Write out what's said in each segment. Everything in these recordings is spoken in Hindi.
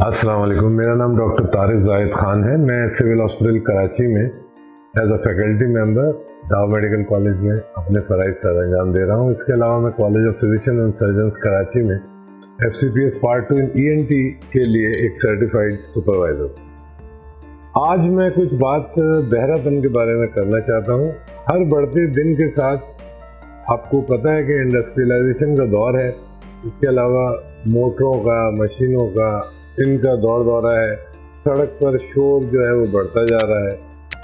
अस्सलाम वालेकुम। मेरा नाम डॉक्टर तारिक जाहिद खान है। मैं सिविल हॉस्पिटल कराची में as a faculty member Dow medical college में अपने फ़राइज़ सर अंजाम दे रहा हूँ। इसके अलावा मैं college of physician and surgeons Karachi में FCPS पार्ट 2 इन ENT के लिए एक सर्टिफाइड सुपरवाइज़र। आज मैं कुछ बात बहरापन के बारे में करना चाहता हूँ। हर बढ़ते दिन के साथ आपको पता है कि इंडस्ट्रियलाइजेशन का दौर है। इसके अलावा मोटरों का, मशीनों का, इनका दौर दौरा है। सड़क पर शोर जो है वो बढ़ता जा रहा है।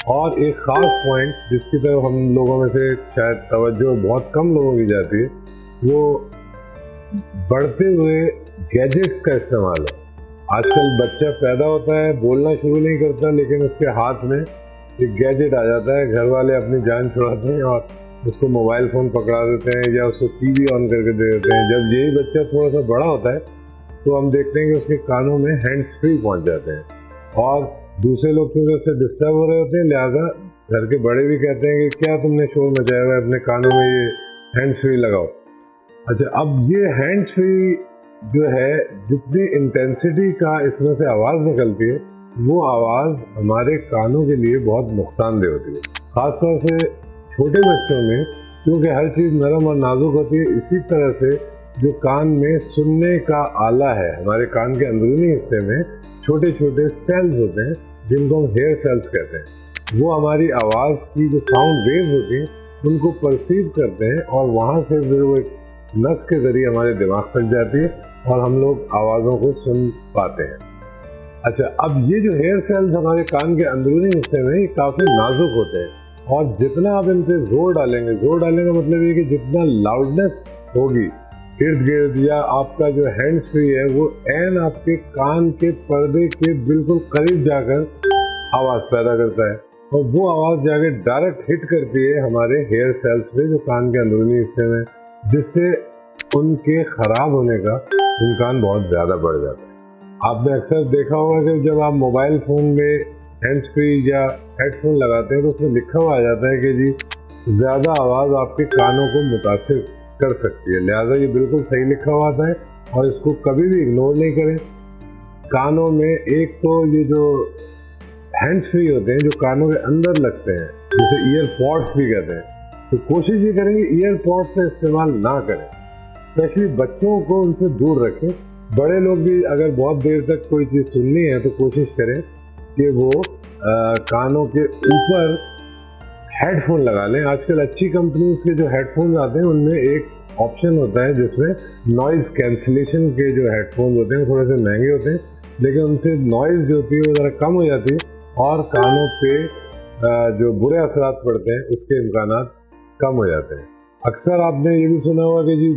और एक ख़ास पॉइंट जिसकी तरफ हम लोगों में से शायद तवज्जो बहुत कम लोगों की जाती है, वो बढ़ते हुए गैजेट्स का इस्तेमाल है। आजकल बच्चा पैदा होता है, बोलना शुरू नहीं करता, लेकिन उसके हाथ में एक गैजेट आ जाता है। घर वाले अपनी जान छुड़ाते हैं और उसको मोबाइल फ़ोन पकड़ा देते हैं या उसको TV ऑन करके दे देते हैं। जब यही बच्चा थोड़ा सा बड़ा होता है तो हम देखते हैं कि उसके कानों में हैंड्स फ्री पहुंच जाते हैं और दूसरे लोग क्योंकि उससे डिस्टर्ब हो रहे होते हैं, लिहाजा घर के बड़े भी कहते हैं कि क्या तुमने शोर मचाया हुआ है, अपने कानों में ये हैंड्स फ्री लगाओ। अच्छा, अब ये हैंड्स फ्री जो है, जितनी इंटेंसिटी का इसमें से आवाज़ निकलती है, वो आवाज़ हमारे कानों के लिए बहुत नुकसानदेह होती है। ख़ासतौर से छोटे बच्चों में, क्योंकि हर चीज़ नरम और नाजुक होती है। इसी तरह से जो कान में सुनने का आला है, हमारे कान के अंदरूनी हिस्से में छोटे छोटे सेल्स होते हैं जिनको हम हेयर सेल्स कहते हैं। वो हमारी आवाज़ की जो साउंड वेव्स होती हैं उनको परसीव करते हैं और वहाँ से फिर वो एक नस के ज़रिए हमारे दिमाग तक जाती है और हम लोग आवाज़ों को सुन पाते हैं। अच्छा, अब ये जो हेयर सेल्स हमारे कान के अंदरूनी हिस्से में ये काफ़ी नाजुक होते हैं और जितना आप इन पर जोर डालेंगे मतलब ये कि जितना लाउडनेस होगी इर्द गिर्द या आपका जो हैंड्स फ्री है वो एन आपके कान के पर्दे के बिल्कुल करीब जाकर आवाज़ पैदा करता है और वो आवाज़ जाकर डायरेक्ट हिट करती है हमारे हेयर सेल्स पे जो कान के अंदरूनी हिस्से में, जिससे उनके ख़राब होने का इम्कान बहुत ज़्यादा बढ़ जाता है। आपने अक्सर देखा होगा कि जब आप मोबाइल फ़ोन में हैंड्स फ्री या हेडफोन लगाते हैं तो उसमें लिखा हुआ आ जाता है कि जी ज़्यादा आवाज़ आपके कानों को मुतासिर कर सकती है। लिहाजा ये बिल्कुल सही लिखा हुआ आता है और इसको कभी भी इग्नोर नहीं करें। कानों में एक तो ये जो हैंड्स फ्री होते हैं जो कानों के अंदर लगते हैं, जिसे ईयर पॉड्स भी कहते हैं, तो कोशिश ये करें कि ईयर पॉड्स का इस्तेमाल ना करें। स्पेशली बच्चों को उनसे दूर रखें। बड़े लोग भी अगर बहुत देर तक कोई चीज़ सुननी है तो कोशिश करें कि वो कानों के ऊपर हेडफोन लगा लें। आजकल अच्छी कंपनीज के जो हेडफोन्स आते हैं उनमें एक ऑप्शन होता है जिसमें नॉइज़ कैंसिलेशन के जो हेडफोन्स होते हैं थोड़े से महंगे होते हैं, लेकिन उनसे नॉइज़ जो होती है वो ज़रा कम हो जाती है और कानों पे जो बुरे असरात पड़ते हैं उसके इम्कानात कम हो जाते हैं। अक्सर आपने ये भी सुना होगा कि जी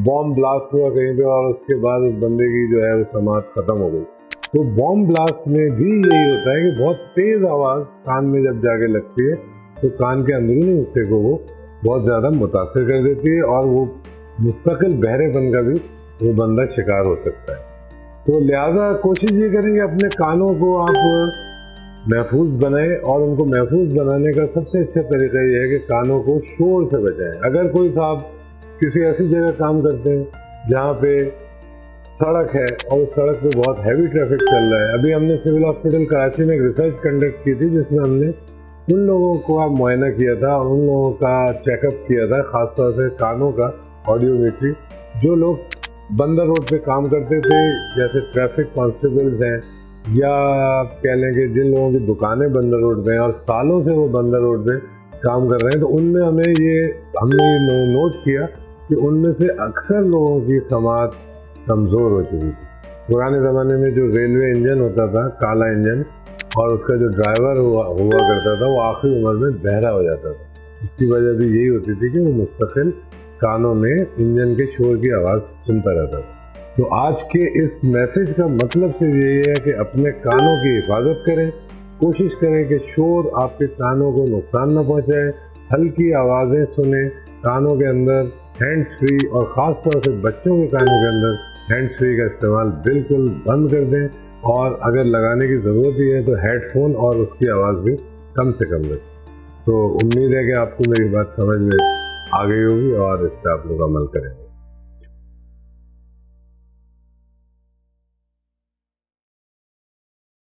बॉम्ब ब्लास्ट हुआ कहीं पे और उसके बाद उस बंदे की जो है वो समात ख़त्म हो गई। तो बॉम्ब ब्लास्ट में भी यही होता है कि बहुत तेज़ आवाज़ कान में जब जाके लगती है तो कान के अंदरूनी हिस्से को वो बहुत ज़्यादा मुतासिर कर देती है और वो मुस्तकिल बहरेपन का भी वो बंदा शिकार हो सकता है। तो लिहाजा कोशिश ये करेंगे अपने कानों को आप महफूज बनाएं और उनको महफूज बनाने का सबसे अच्छा तरीका ये है कि कानों को शोर से बचाएं। अगर कोई साहब किसी ऐसी जगह काम करते हैं जहाँ पे सड़क है और उस सड़क पे बहुत हैवी ट्रैफिक चल रहा है, अभी हमने सिविल हॉस्पिटल कराची में एक रिसर्च कंडक्ट की थी जिसमें हमने उन लोगों को मुआयना किया था और उन लोगों का चेकअप किया था, ख़ासतौर से कानों का ऑडियोमेट्री। जो लोग बंदर रोड पे काम करते थे, जैसे ट्रैफिक कांस्टेबल्स हैं या कह लें कि जिन लोगों की दुकानें बंदर रोड पे हैं और सालों से वो बंदर रोड पे काम कर रहे हैं, तो उनमें हमने ये नोट किया कि उनमें से अक्सर लोगों की समात कमज़ोर हो चुकी थी। पुराने ज़माने में जो रेलवे इंजन होता था, काला इंजन, और उसका जो ड्राइवर हुआ करता था वो आखिरी उम्र में बहरा हो जाता था। इसकी वजह भी यही होती थी कि वो मुस्तकिल कानों में इंजन के शोर की आवाज़ सुनता रहता था। तो आज के इस मैसेज का मतलब सिर्फ यही है कि अपने कानों की हिफाजत करें। कोशिश करें कि शोर आपके कानों को नुकसान न पहुंचाए। हल्की आवाज़ें सुने। कानों के अंदर हैंड्स फ्री और ख़ास तौर से बच्चों के कानों के अंदर हैंड्स फ्री का इस्तेमाल बिल्कुल बंद कर दें और अगर लगाने की ज़रूरत ही है तो हेडफोन और उसकी आवाज़ भी कम से कम रखें। तो उम्मीद है कि आपको मेरी बात समझ में आ गई होगी और इस पर आप लोग अमल करें।